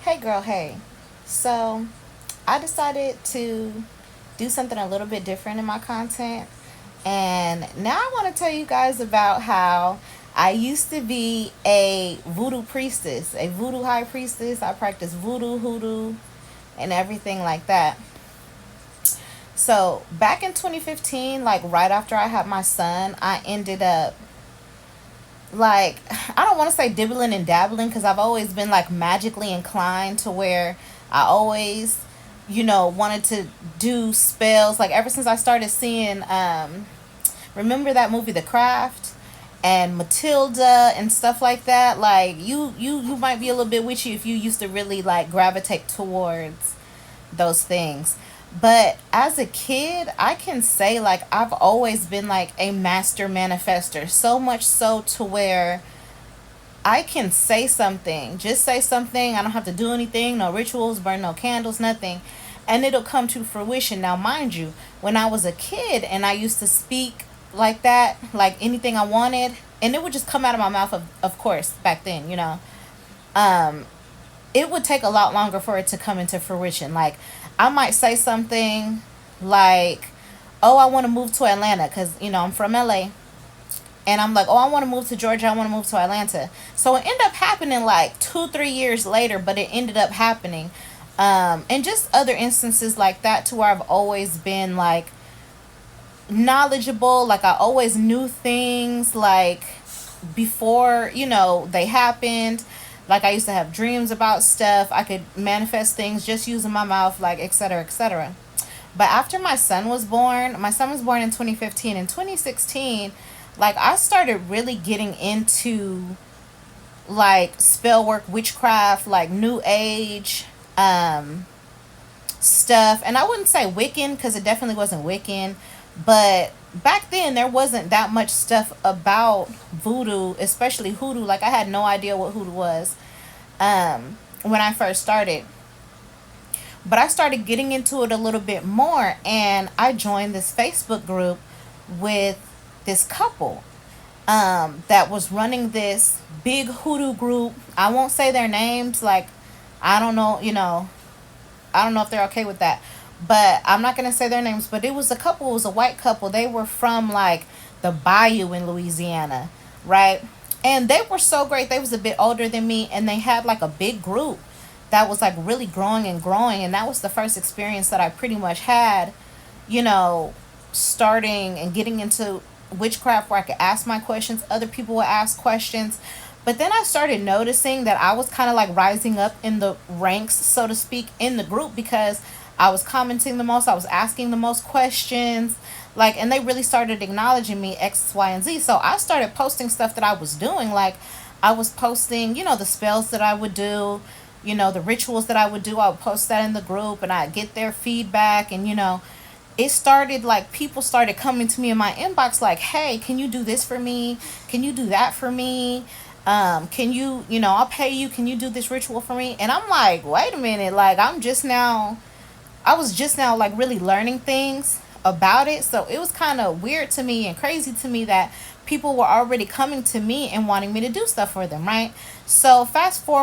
Hey girl, hey. So I decided to do something a little bit different in my content. And now I want to tell you guys about how I used to be a voodoo priestess, a voodoo high priestess. I practiced voodoo, hoodoo, and everything like that. So back in 2015, like right after I had my son, I ended up like, I don't want to say dibbling and dabbling because I've always been like magically inclined to where I always, wanted to do spells. Like ever since I started seeing, remember that movie The Craft and Matilda and stuff like that. Like you might be a little bit witchy if you used to really like gravitate towards those things. But as a kid, I can say like I've always been like a master manifester. So much so to where I can say something, just say something. I don't have to do anything, no rituals, burn no candles, nothing. And it'll come to fruition. Now, mind you, when I was a kid and I used to speak like that, like anything I wanted, and it would just come out of my mouth, of course, back then, um, it would take a lot longer for it to come into fruition. Like, I might say something like, oh, I want to move to Atlanta because, I'm from LA. And I'm like, oh, I want to move to Georgia. I want to move to Atlanta. So it ended up happening like 2, 3 years later, but it ended up happening. And just other instances like that to where I've always been like knowledgeable. Like I always knew things like before, they happened. Like I used to have dreams about stuff. I could manifest things just using my mouth, like et cetera, et cetera. But after my son was born in 2015. In 2016, like I started really getting into like spell work, witchcraft, like new age um stuff. And I wouldn't say Wiccan because it definitely wasn't Wiccan, but back then there wasn't that much stuff about voodoo, especially hoodoo. Like I had no idea what hoodoo was when I first started. But I started getting into it a little bit more, and I joined this Facebook group with this couple that was running this big hoodoo group. I won't say their names. Like, I don't know, I don't know if they're okay with that. But I'm not going to say their names. But it was a couple, it was a white couple. They were from like the bayou in Louisiana, right? And they were so great. They was a bit older than me, and they had like a big group that was like really growing and growing. And that was the first experience that I pretty much had, you know, starting and getting into witchcraft where I could ask my questions, other people would ask questions. But then I started noticing that I was kind of like rising up in the ranks, so to speak, in the group because I was commenting the most, I was asking the most questions, like, and they really started acknowledging me, X, Y, and Z. So I started posting stuff that I was doing. Like, I was posting, the spells that I would do, the rituals that I would do. I would post that in the group and I'd get their feedback. And, it started like people started coming to me in my inbox like, hey, can you do this for me? Can you do that for me? Can you, I'll pay you. Can you do this ritual for me? And I'm like, wait a minute. Like, I was just now like really learning things about it. So it was kind of weird to me and crazy to me that people were already coming to me and wanting me to do stuff for them, right? So fast forward